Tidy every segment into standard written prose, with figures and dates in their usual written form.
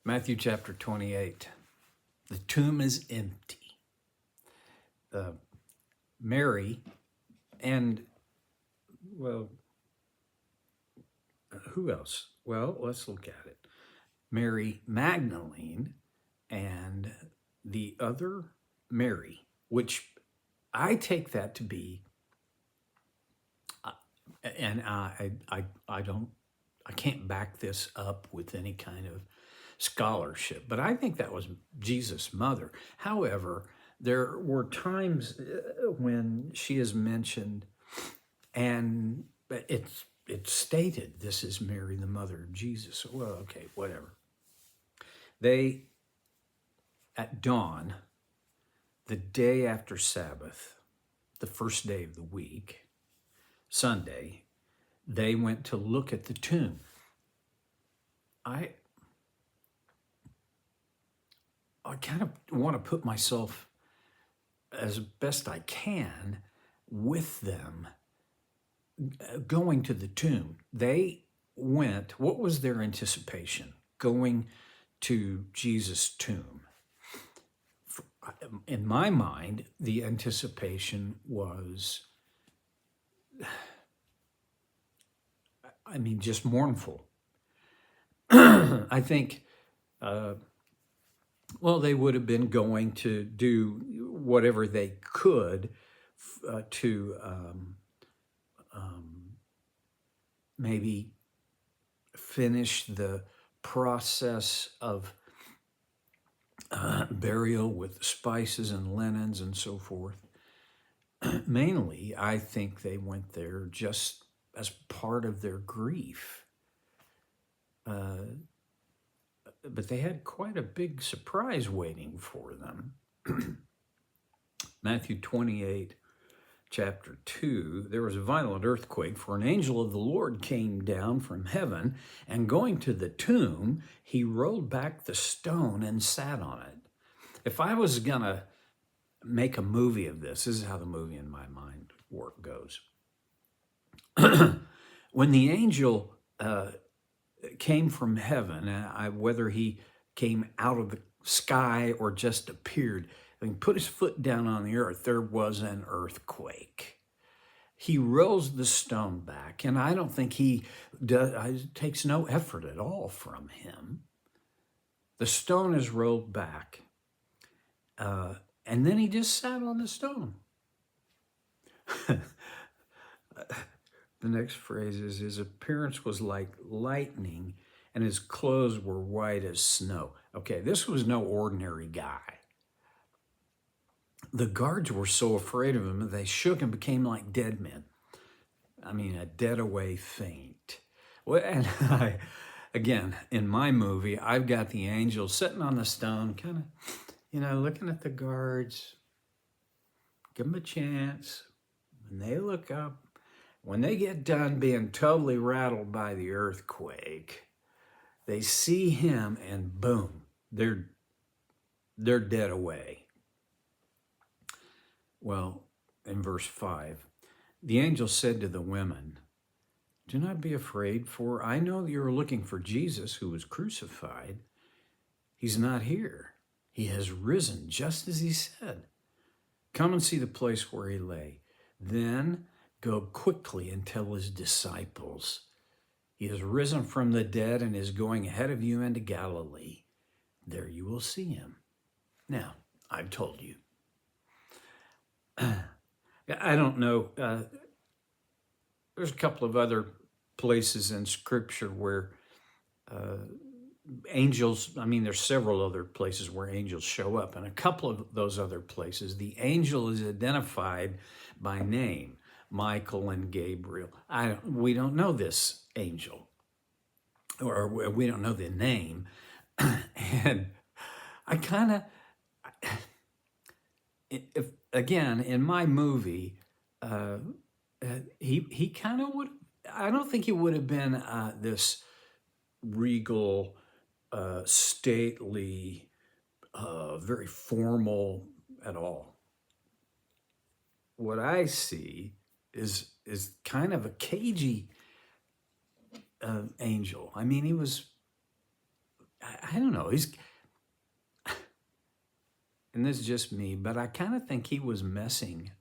Matthew chapter 28. The tomb is empty. Mary and, well, who else? Well, let's look at it. Mary Magdalene and the other Mary, which I take that to be, and I can't back this up with any kind of scholarship, but I think that was Jesus' mother. However, there were times when she is mentioned, and it's stated this is Mary, the mother of Jesus. Well, okay, whatever. They, at dawn, the day after Sabbath, the first day of the week, Sunday, they went to look at the tomb. I kind of want to put myself as best I can with them going to the tomb. They went, what was their anticipation going to Jesus' tomb? In my mind, the anticipation was, just mournful. I think, they would have been going to do whatever they could to maybe finish the process of burial with spices and linens and so forth. Mainly, I think they went there just as part of their grief. But they had quite a big surprise waiting for them. Matthew 28, chapter 2, there was a violent earthquake, for an angel of the Lord came down from heaven, and going to the tomb, he rolled back the stone and sat on it. If I was going to make a movie of this is how the movie in my mind work goes. When the angel came from heaven, whether he came out of the sky or just appeared, and put his foot down on the earth, there was an earthquake. He rolls the stone back, and I don't think he does. It takes no effort at all from him. The stone is rolled back, and then he just sat on the stone. The next phrase is, his appearance was like lightning, and his clothes were white as snow. Okay, this was no ordinary guy. The guards were so afraid of him that they shook and became like dead men. A dead away faint. Well, and again, in my movie, I've got the angel sitting on the stone, kind of, looking at the guards. Give them a chance. When they look up, when they get done being totally rattled by the earthquake, they see him and boom, they're dead away. Well, in verse 5, the angel said to the women, "Do not be afraid, for I know that you are looking for Jesus who was crucified. He's not here. He has risen just as he said. Come and see the place where he lay. Then go quickly and tell his disciples, he has risen from the dead and is going ahead of you into Galilee. There you will see him." Now, I've told you. I don't know. There's a couple of other places in Scripture where angels, there's several other places where angels show up. And a couple of those other places, the angel is identified by name. Michael and Gabriel. We don't know this angel, or we don't know the name. And I kind of, again, in my movie, he kind of would, I don't think he would have been this regal, stately, very formal at all. What I see is kind of a cagey angel. He was, I don't know. And this is just me, but I kind of think he was messing.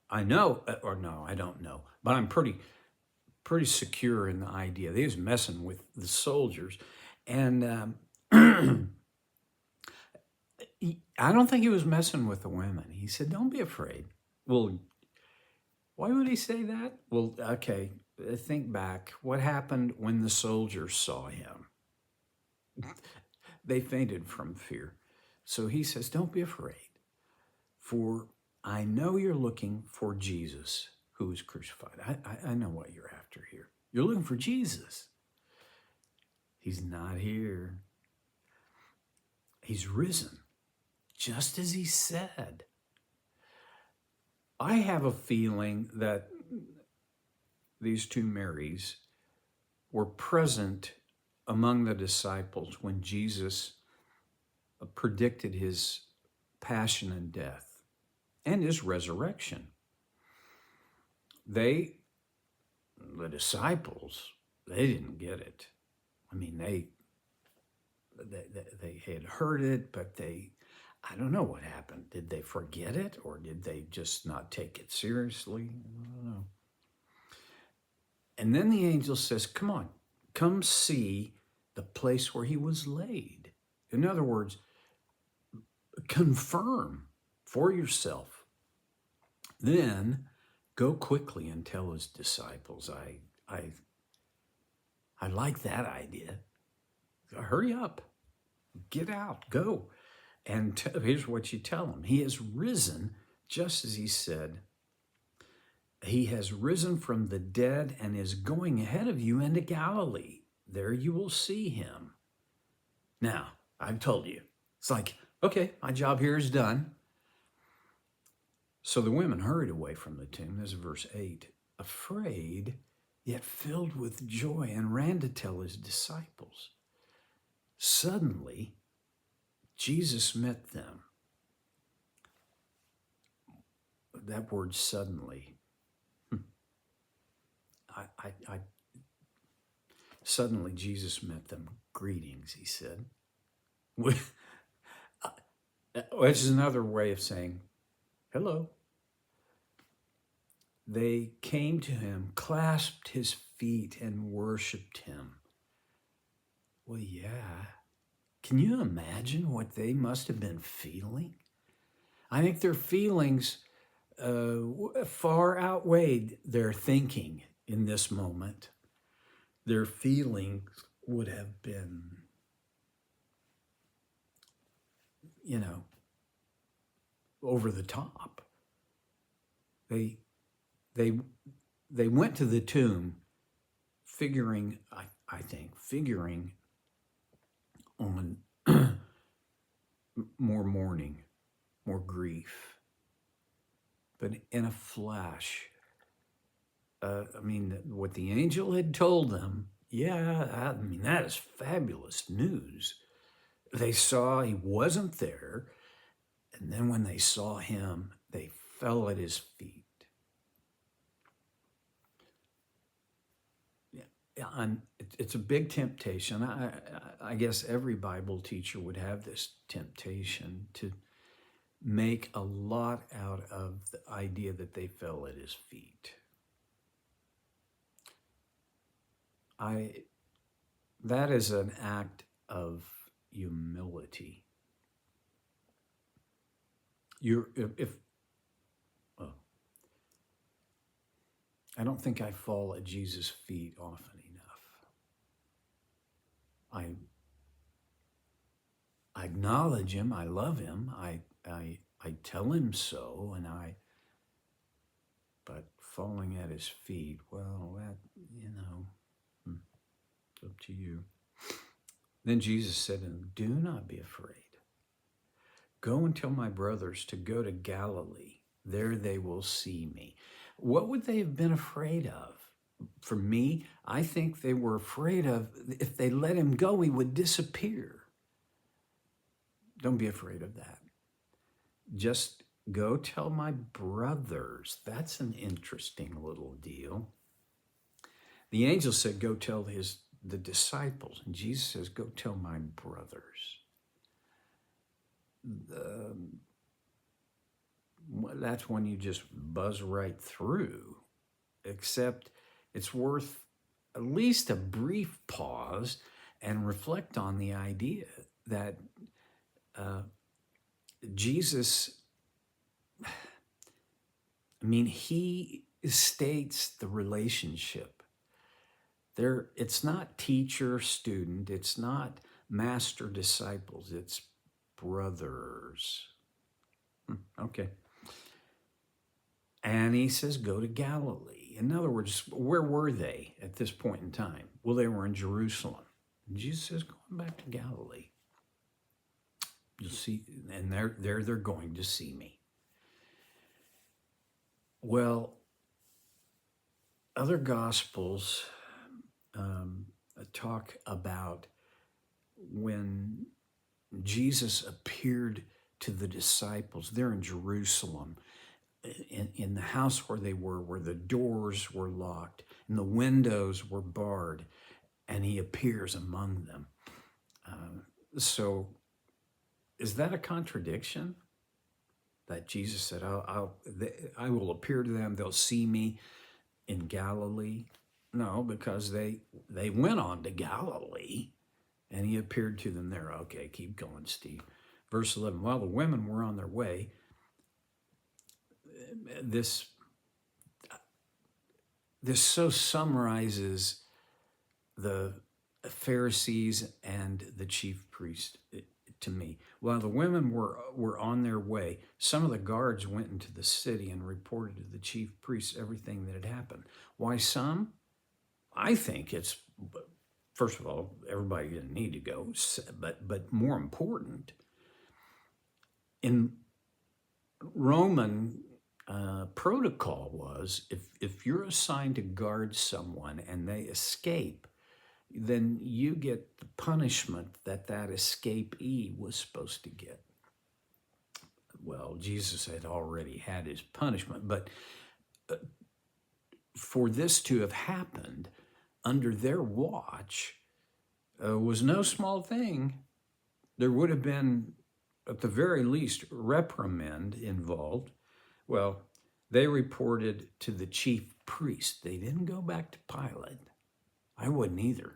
I know, or no, I don't know, but I'm pretty secure in the idea that he was messing with the soldiers. And I don't think he was messing with the women. He said, don't be afraid. Well, why would he say that? Well, okay, think back. What happened when the soldiers saw him? They fainted from fear. So he says, don't be afraid, for I know you're looking for Jesus who was crucified. I know what you're after here. You're looking for Jesus. He's not here. He's risen, just as he said. I have a feeling that these two Marys were present among the disciples when Jesus predicted his passion and death and his resurrection. The disciples, they didn't get it. I mean, they had heard it, but I don't know what happened. Did they forget it, or did they just not take it seriously? I don't know. And then the angel says, come on, come see the place where he was laid. In other words, confirm for yourself. Then go quickly and tell his disciples. I like that idea. Hurry up, get out, go. And here's what you tell him. He has risen, just as he said. He has risen from the dead and is going ahead of you into Galilee. There you will see him. Now, I've told you. It's like, okay, my job here is done. So the women hurried away from the tomb. This is verse 8. Afraid, yet filled with joy, and ran to tell his disciples. Suddenly, Jesus met them. That word suddenly. Suddenly Jesus met them. Greetings, he said. Which is another way of saying hello. They came to him, clasped his feet, and worshiped him. Well, yeah. Can you imagine what they must have been feeling? I think their feelings far outweighed their thinking in this moment. Their feelings would have been, over the top. They went to the tomb figuring on more mourning, more grief. But in a flash, what the angel had told them, that is fabulous news. They saw he wasn't there, and then when they saw him, they fell at his feet. And it's a big temptation. I guess every Bible teacher would have this temptation to make a lot out of the idea that they fell at his feet. That is an act of humility. I don't think I fall at Jesus' feet often enough. I acknowledge him. I love him. I tell him so, but falling at his feet, well, that, it's up to you. Then Jesus said to them, do not be afraid. Go and tell my brothers to go to Galilee. There they will see me. What would they have been afraid of? For me, I think they were afraid of, if they let him go, he would disappear. Don't be afraid of that. Just go tell my brothers. That's an interesting little deal. The angel said, go tell his the disciples. And Jesus says, go tell my brothers. That's when you just buzz right through, except it's worth at least a brief pause and reflect on the idea that Jesus, he states the relationship. It's not teacher, student, it's not master, disciples, it's brothers. Okay. And he says, go to Galilee. In other words, where were they at this point in time? Well, they were in Jerusalem. And Jesus says, going back to Galilee. You'll see, and they're going to see me. Well, other Gospels talk about when Jesus appeared to the disciples. They're in Jerusalem, in the house where they were, where the doors were locked and the windows were barred, and he appears among them. So is that a contradiction? That Jesus said, I will appear to them, they'll see me in Galilee? No, because they went on to Galilee, and he appeared to them there. Okay, keep going, Steve. Verse 11, while the women were on their way, this so summarizes the Pharisees and the chief priest to me. While the women were on their way, some of the guards went into the city and reported to the chief priests everything that had happened. Why some? I think it's, first of all, everybody didn't need to go, but more important, in Roman protocol was if you're assigned to guard someone and they escape, then you get the punishment that escapee was supposed to get. Well, Jesus had already had his punishment, but for this to have happened under their watch was no small thing. There would have been, at the very least, reprimand involved. Well, they reported to the chief priest. They didn't go back to Pilate. I wouldn't either.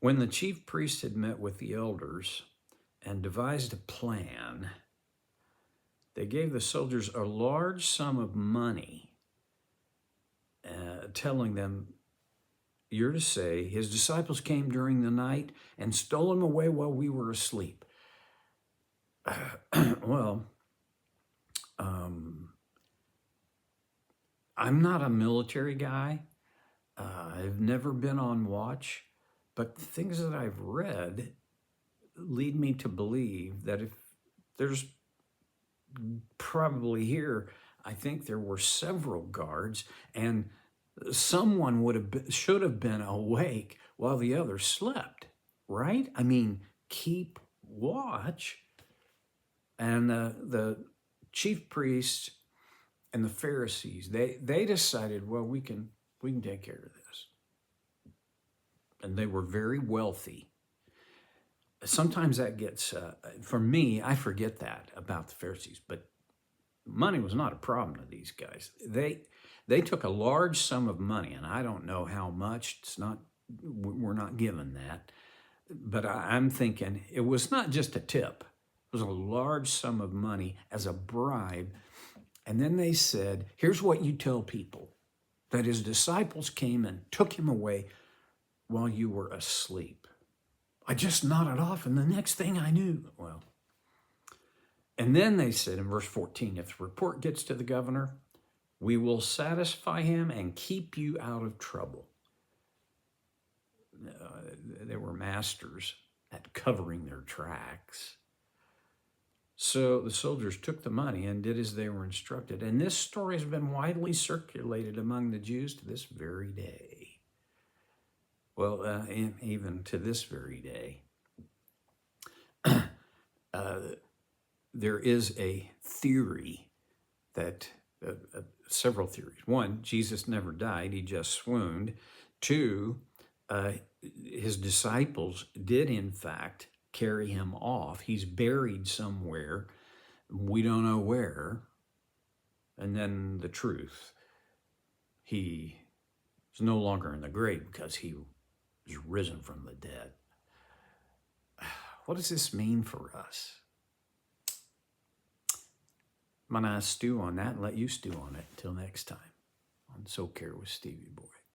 When the chief priest had met with the elders and devised a plan, they gave the soldiers a large sum of money, telling them, you're to say, his disciples came during the night and stole him away while we were asleep. Well, I'm not a military guy. I've never been on watch, but the things that I've read lead me to believe that if there's probably here, I think there were several guards, and someone should have been awake while the others slept, right? I mean, keep watch. And the chief priests and the Pharisees, they decided, well, we can take care of this. And they were very wealthy. Sometimes that gets, for me, I forget that about the Pharisees, but money was not a problem to these guys. They took a large sum of money, and I don't know how much. We're not given that. But I'm thinking it was not just a tip. It was a large sum of money as a bribe. And then they said, here's what you tell people, that his disciples came and took him away while you were asleep. I just nodded off, and the next thing I knew, well. And then they said in verse 14, if the report gets to the governor, we will satisfy him and keep you out of trouble. They were masters at covering their tracks. So the soldiers took the money and did as they were instructed. And this story has been widely circulated among the Jews to this very day. Well, even to this very day. There is a theory that, several theories. One, Jesus never died, he just swooned. Two, uh, his disciples did, in fact, carry him off. He's buried somewhere. We don't know where. And then the truth, he is no longer in the grave because he is risen from the dead. What does this mean for us? I'm going to stew on that and let you stew on it. Until next time on So Care with Stevie Boy.